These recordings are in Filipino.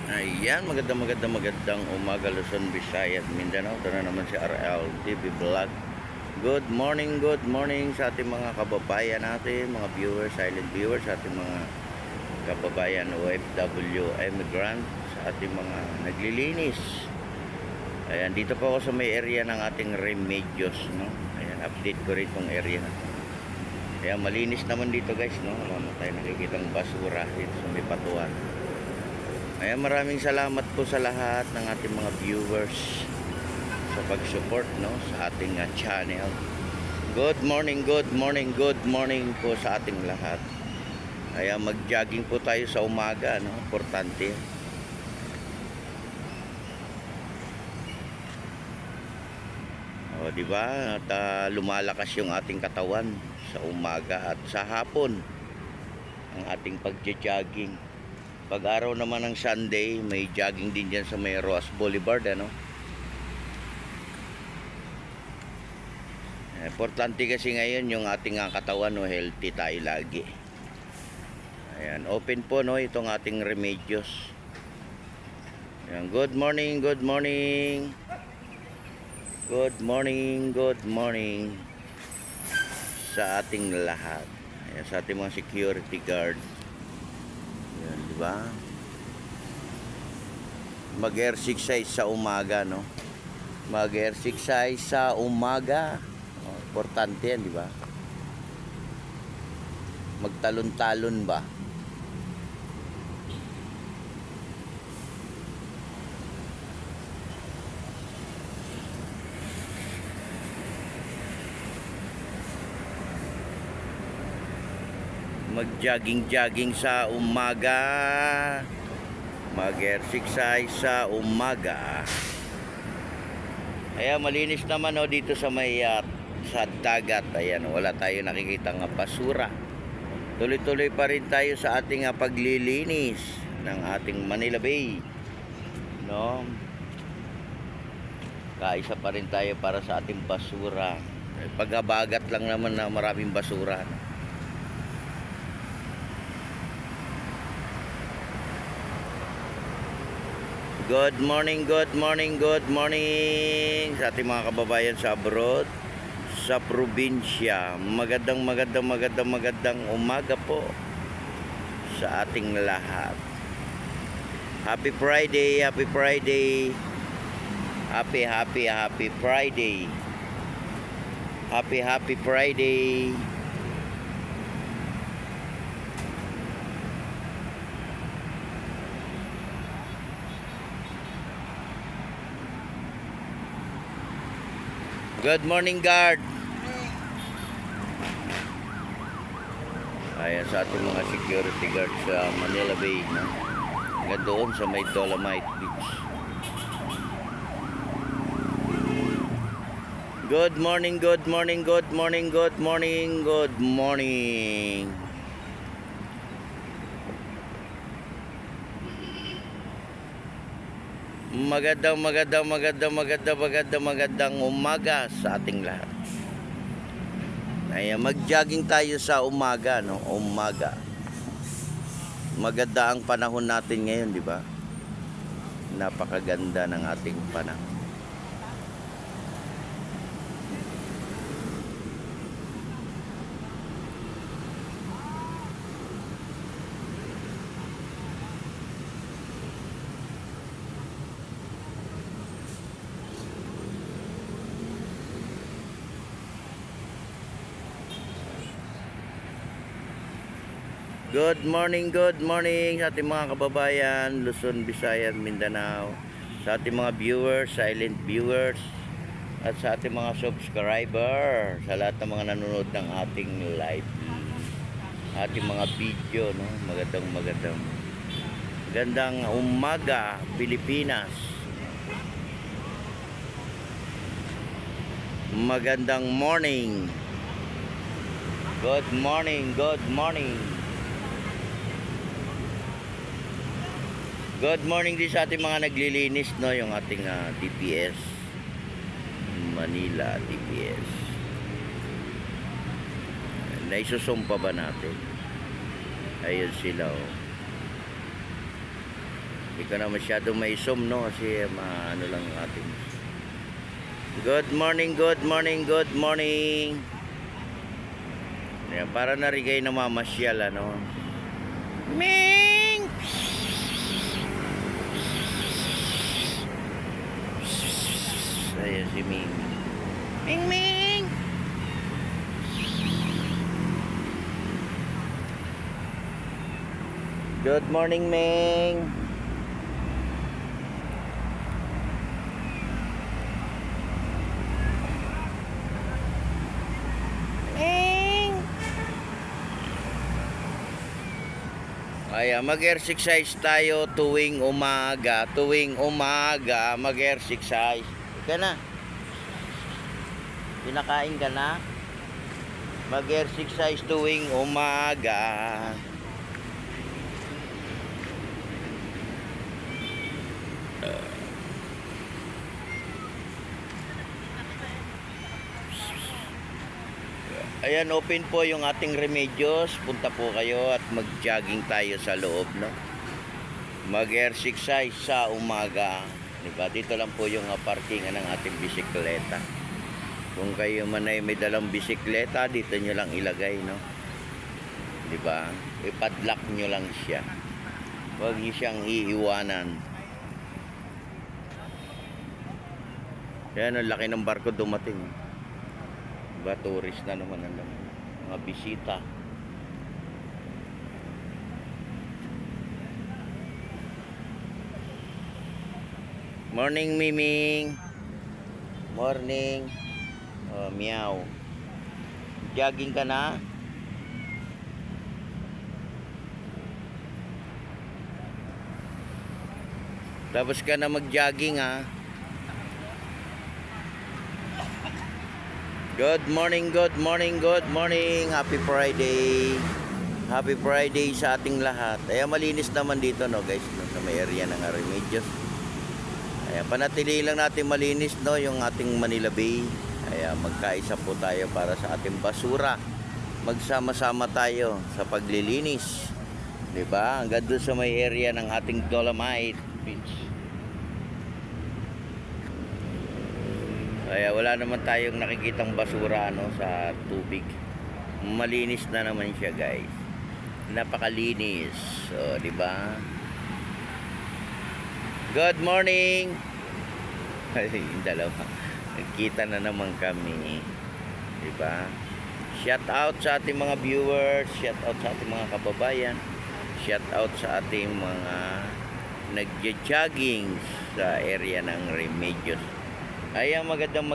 Ayan, magandang umaga Luzon, Visayas, Mindanao. Ito na naman si RL TV Vlog. Good morning sa ating mga kababayan natin, mga viewers, silent viewers, sa ating mga kababayan OFW, immigrant, sa ating mga naglilinis. Ayan, dito po ako sa may area ng ating Remedios, no? Ayan, update ko rin itong area na. Ayan, malinis naman dito guys, no? Wala mo tayo nakikitang basura dito sa may patuan. Ayan, maraming salamat po sa lahat ng ating mga viewers sa pag-support, no, sa ating channel. Good morning po sa ating lahat. Ayan, mag-jogging po tayo sa umaga, no? Importante. O, di ba? At lumalakas yung ating katawan sa umaga at sa hapon ang ating pag-jogging. Pag araw naman ng Sunday, may jogging din dyan sa may Roas Boulevard, ano? Importante kasi ngayon yung ating katawan, no, healthy tayo lagi. Ayan, open po, no, itong ating Remedios. Ayan, good morning sa ating lahat. Ayan, sa ating mga security guard. Yan, di ba? Mag-exercise sa umaga, no? Mag-exercise sa umaga. Oh, importante yan, di ba? Magtalon-talon ba? Mag-jogging sa umaga, mag-exercise sa umaga. Ayan, malinis naman, oh, dito sa may sa dagat. Ayan, wala tayo nakikitang basura. Tuloy-tuloy pa rin tayo sa ating paglilinis ng ating Manila Bay, no? Kaisa pa rin tayo para sa ating basura. Paghabagat lang naman na maraming basura. Good morning sa ating mga kababayan sa abroad, sa probinsya. Magandang umaga po sa ating lahat. Happy Friday. Happy Friday. Good morning, guard. Ayan, sa ating mga security guard sa Manila Bay, no? Hanggang doon sa may Dolomite Beach. Good morning. Magandang umaga sa ating lahat. Ayan, mag-jogging tayo sa umaga, no? Umaga. Maganda ang panahon natin ngayon, di ba? Napakaganda ng ating panahon. Good morning sa ating mga kababayan Luzon, Visayas, Mindanao, sa ating mga viewers, silent viewers, at sa ating mga subscriber, sa lahat ng mga nanonood ng ating live, ating mga video, no? Magandang umaga Pilipinas. Magandang morning. Good morning. Good morning din sa ating mga naglilinis, no, yung ating DPS Manila DPS. Naisusumpa ba natin? Ayun sila, oh. Hindi ko na masyado may zoom, no, kasi ano lang ang ating. Good morning, good morning, good morning. Ayan, para na rin kayo namamasyal, ano. Ming! Ayan si Ming. Ming Ming! Good morning, Ming! Ayan, mag-exercise tayo tuwing umaga. Tuwing umaga, mag-exercise. Ka na. Pinakain ka na. Mag-exercise tuwing umaga. Ayan, open po yung ating Remedios. Punta po kayo at mag-jogging tayo sa loob, no? Mag-exercise sa umaga. Diba? Dito lang po yung parkingan ng ating bisikleta. Kung kayo man ay may dalang bisikleta, dito nyo lang ilagay, no? Diba? Ipadlock nyo lang siya. Huwag nyo siyang iiwanan. Ayan, ang laki ng barko dumating. Diba, tourist na naman ang mga bisita. Morning, Miming. Morning. Oh, meow. Jogging ka na? Tapos ka na mag-jogging, ha? Good morning, good morning, good morning. Happy Friday. Happy Friday sa ating lahat. Ayan, malinis naman dito, no, guys, no, sa may area ng Remedios. Ayan, panatili lang natin malinis, no, yung ating Manila Bay. Ayan, magkaisa po tayo para sa ating basura. Magsama-sama tayo sa paglilinis. Diba? Hanggang doon sa may area ng ating Dolomite Beach. Kaya wala naman tayong nakikitang basura, no, sa tubig. Malinis na naman siya, guys. Napakalinis. So, di ba? Good morning. Yung dalawa. Nagkita na naman kami. Di ba? Shout out sa ating mga viewers, shout out sa ating mga kababayan, shout out sa ating mga nagja-jogging sa area ng Remedios. Ayan, magandang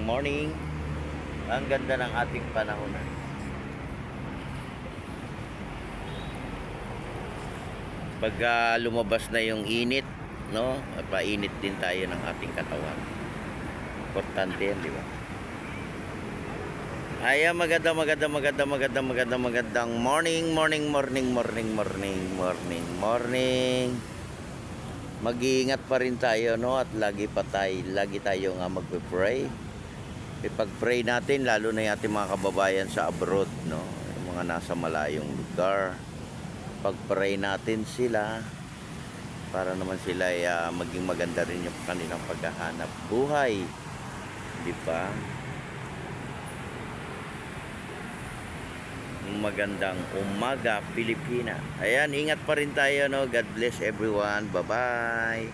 morning. Ang ganda ng ating panahon. Pag lumabas na yung init, no? Painit din tayo ng ating katawan. Importante yan, di ba? Ayan, magandang morning. Mag-iingat pa rin tayo, no, at lagi tayo nga magpe-pray. Ipag-pray natin lalo na yung ating mga kababayan sa abroad, no, yung mga nasa malayong lugar. Pag-pray natin sila para naman sila ay maging maganda rin yung kanilang paghahanap buhay, di ba? Magandang umaga, Pilipinas. Ayan, ingat pa rin tayo, no. God bless everyone. Bye-bye.